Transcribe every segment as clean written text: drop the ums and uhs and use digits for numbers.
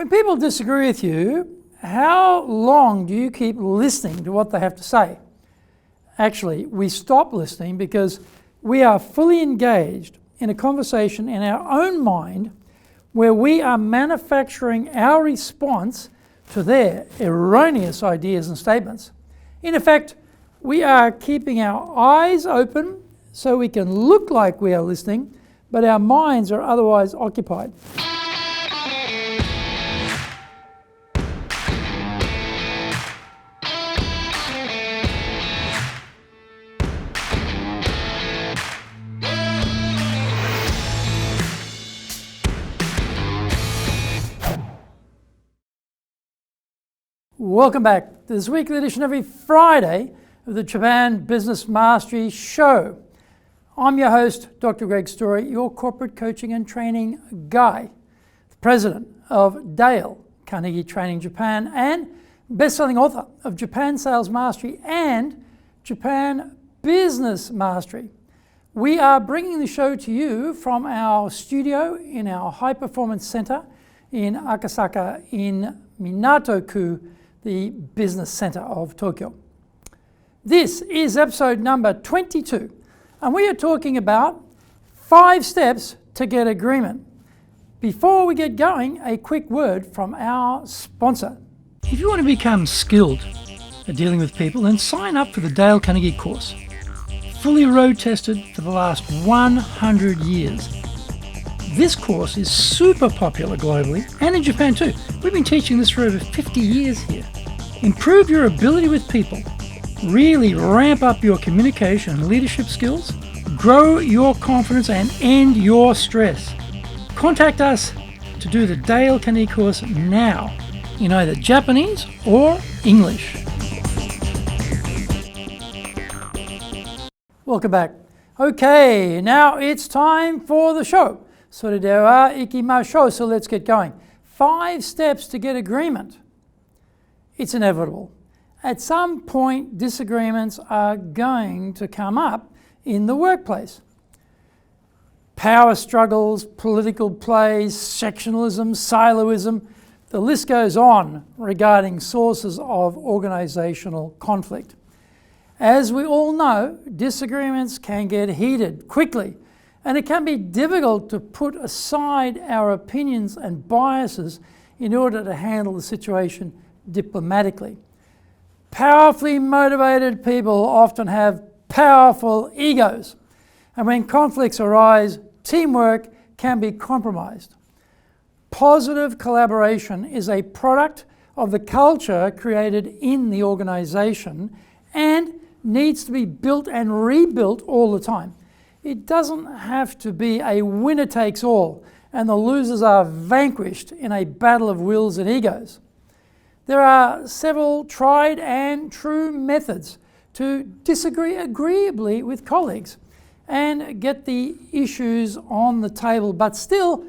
When people disagree with you, how long do you keep listening to what they have to say? Actually, we stop listening because we are fully engaged in a conversation in our own mind where we are manufacturing our response to their erroneous ideas and statements. In effect, we are keeping our eyes open so we can look like we are listening, but our minds are otherwise occupied. Welcome back to this weekly edition every Friday of the Japan Business Mastery Show. I'm your host, Dr. Greg Story, your corporate coaching and training guy, the president of Dale Carnegie Training Japan and best-selling author of Japan Sales Mastery and Japan Business Mastery. We are bringing the show to you from our studio in our High Performance Center in Akasaka in Minato-ku, the business center of Tokyo. This is episode number 22, and we are talking about 5 steps to get agreement. Before we get going, a quick word from our sponsor. If you want to become skilled at dealing with people, then sign up for the Dale Carnegie course. Fully road tested for the last 100 years. This course is super popular globally and in Japan too. We've been teaching this for over 50 years here. Improve your ability with people, really ramp up your communication and leadership skills, grow your confidence and end your stress. Contact us to do the Dale Carnegie course now in either Japanese or English. Welcome back. Okay, now it's time for the show. それでは行きましょう. So let's get going. 5 steps to get agreement. It's inevitable. At some point, disagreements are going to come up in the workplace. Power struggles, political plays, sectionalism, siloism, the list goes on regarding sources of organizational conflict. As we all know, disagreements can get heated quickly, and it can be difficult to put aside our opinions and biases in order to handle the situation diplomatically. Powerfully motivated people often have powerful egos, and when conflicts arise, teamwork can be compromised. Positive collaboration is a product of the culture created in the organization and needs to be built and rebuilt all the time. It doesn't have to be a winner takes all and the losers are vanquished in a battle of wills and egos. There are several tried and true methods to disagree agreeably with colleagues and get the issues on the table, but still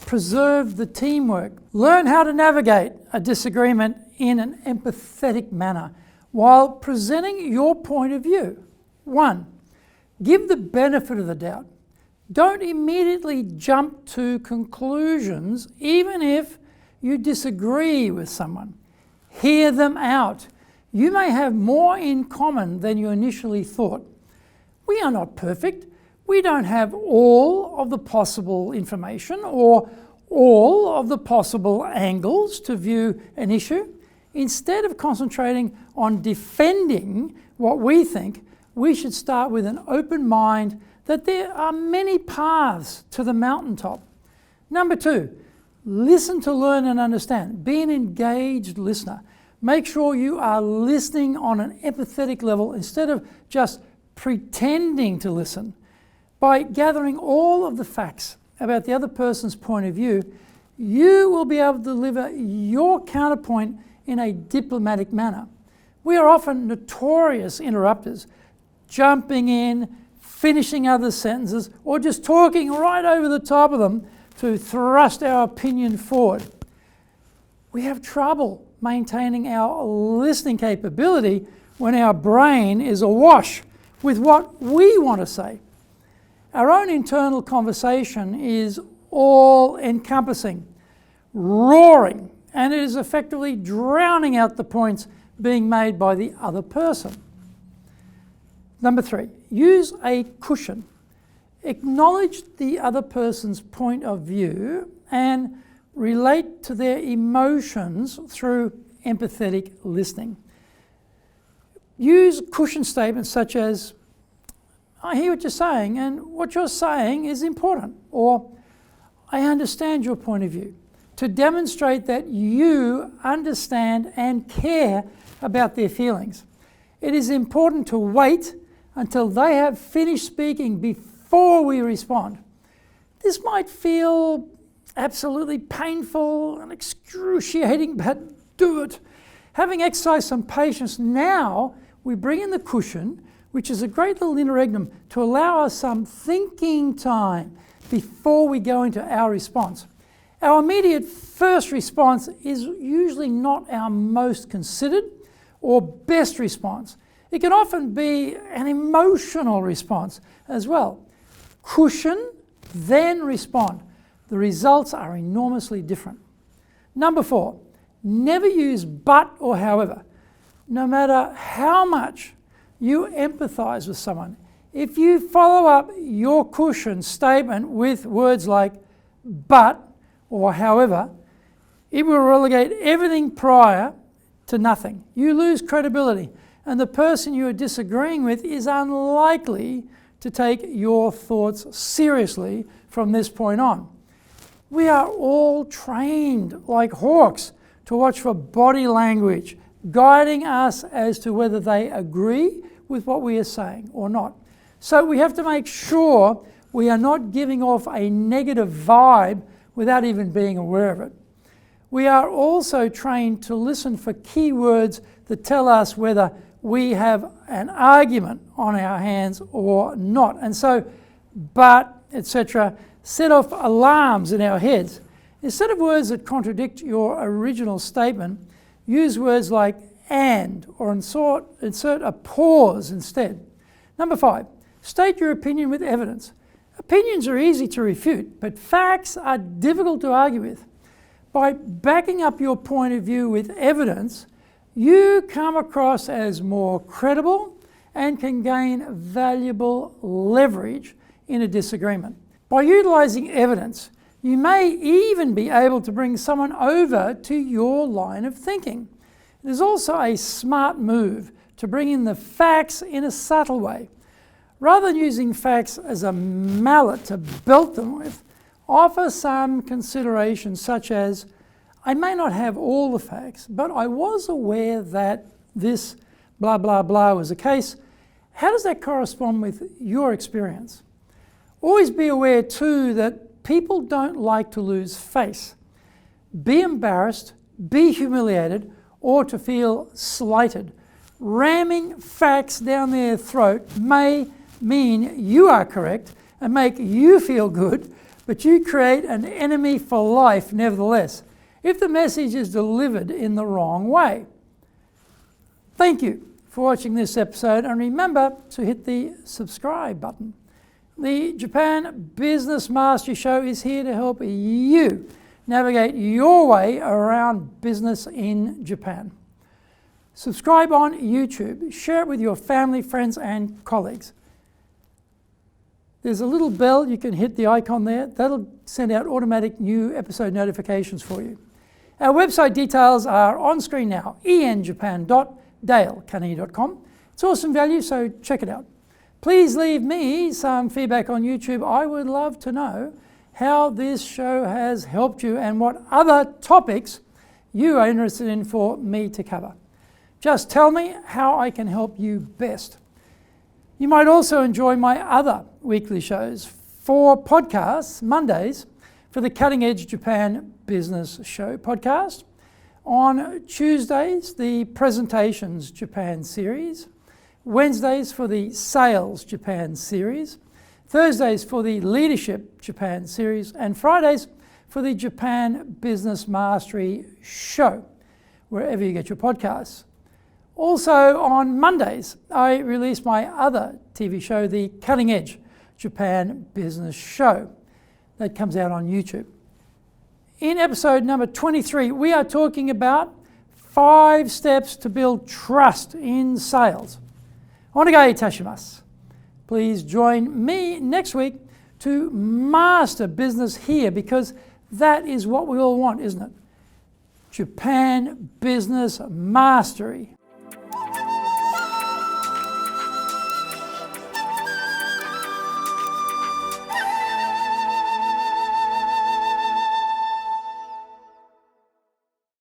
preserve the teamwork. Learn how to navigate a disagreement in an empathetic manner while presenting your point of view. 1. Give the benefit of the doubt. Don't immediately jump to conclusions, even if you disagree with someone. Hear them out. You may have more in common than you initially thought. We are not perfect. We don't have all of the possible information or all of the possible angles to view an issue. Instead of concentrating on defending what we think, we should start with an open mind that there are many paths to the mountaintop. Number 2, listen to learn and understand. Be an engaged listener. Make sure you are listening on an empathetic level instead of just pretending to listen. By gathering all of the facts about the other person's point of view, you will be able to deliver your counterpoint in a diplomatic manner. We are often notorious interrupters, jumping in, finishing other sentences, or just talking right over the top of them to thrust our opinion forward. We have trouble maintaining our listening capability when our brain is awash with what we want to say. Our own internal conversation is all-encompassing, roaring and it is effectively drowning out the points being made by the other person. Number 3, use a cushion. Acknowledge the other person's point of view and relate to their emotions through empathetic listening. Use cushion statements such as, I hear what you're saying, and what you're saying is important, or I understand your point of view, to demonstrate that you understand and care about their feelings. It is important to wait until they have finished speaking before we respond. This might feel absolutely painful and excruciating, but do it. Having exercised some patience, now we bring in the cushion, which is a great little interregnum to allow us some thinking time before we go into our response. Our immediate first response is usually not our most considered or best response. It can often be an emotional response as well. Cushion, then respond. The results are enormously different. Number 4, never use but or however. No matter how much you empathize with someone, if you follow up your cushion statement with words like but or however, it will relegate everything prior to nothing. You lose credibility, and the person you are disagreeing with is unlikely to take your thoughts seriously from this point on. We are all trained like hawks to watch for body language, guiding us as to whether they agree with what we are saying or not. So we have to make sure we are not giving off a negative vibe without even being aware of it. We are also trained to listen for keywords that tell us whether we have an argument on our hands or not. And so, but, etc., set off alarms in our heads. Instead of words that contradict your original statement, use words like and or insert a pause instead. Number 5, state your opinion with evidence. Opinions are easy to refute, but facts are difficult to argue with. By backing up your point of view with evidence, you come across as more credible and can gain valuable leverage in a disagreement. By utilizing evidence, you may even be able to bring someone over to your line of thinking. It is also a smart move to bring in the facts in a subtle way. Rather than using facts as a mallet to belt them with, offer some consideration such as, I may not have all the facts, but I was aware that this blah blah blah was the case. How does that correspond with your experience? Always be aware too that people don't like to lose face. Be embarrassed, be humiliated, or to feel slighted. Ramming facts down their throat may mean you are correct and make you feel good, but you create an enemy for life nevertheless, if the message is delivered in the wrong way. Thank you for watching this episode, and remember to hit the subscribe button. The Japan Business Mastery Show is here to help you navigate your way around business in Japan. Subscribe on YouTube. Share it with your family, friends, and colleagues. There's a little bell, you can hit the icon there. That'll send out automatic new episode notifications for you. Our website details are on screen now, enjapan.dalecarnegie.com. It's awesome value, so check it out. Please leave me some feedback on YouTube. I would love to know how this show has helped you and what other topics you are interested in for me to cover. Just tell me how I can help you best. You might also enjoy my other weekly shows. 4 podcasts, Mondays, for the Cutting Edge Japan Business Show podcast. On Tuesdays, the Presentations Japan series. Wednesdays for the Sales Japan series. Thursdays for the Leadership Japan series. And Fridays for the Japan Business Mastery Show, wherever you get your podcasts. Also on Mondays, I release my other TV show, the Cutting Edge Japan Business Show, that comes out on YouTube. In episode number 23, we are talking about 5 steps to build trust in sales. Onegai itashimasu. Please join me next week to master business here, because that is what we all want, isn't it? Japan business mastery.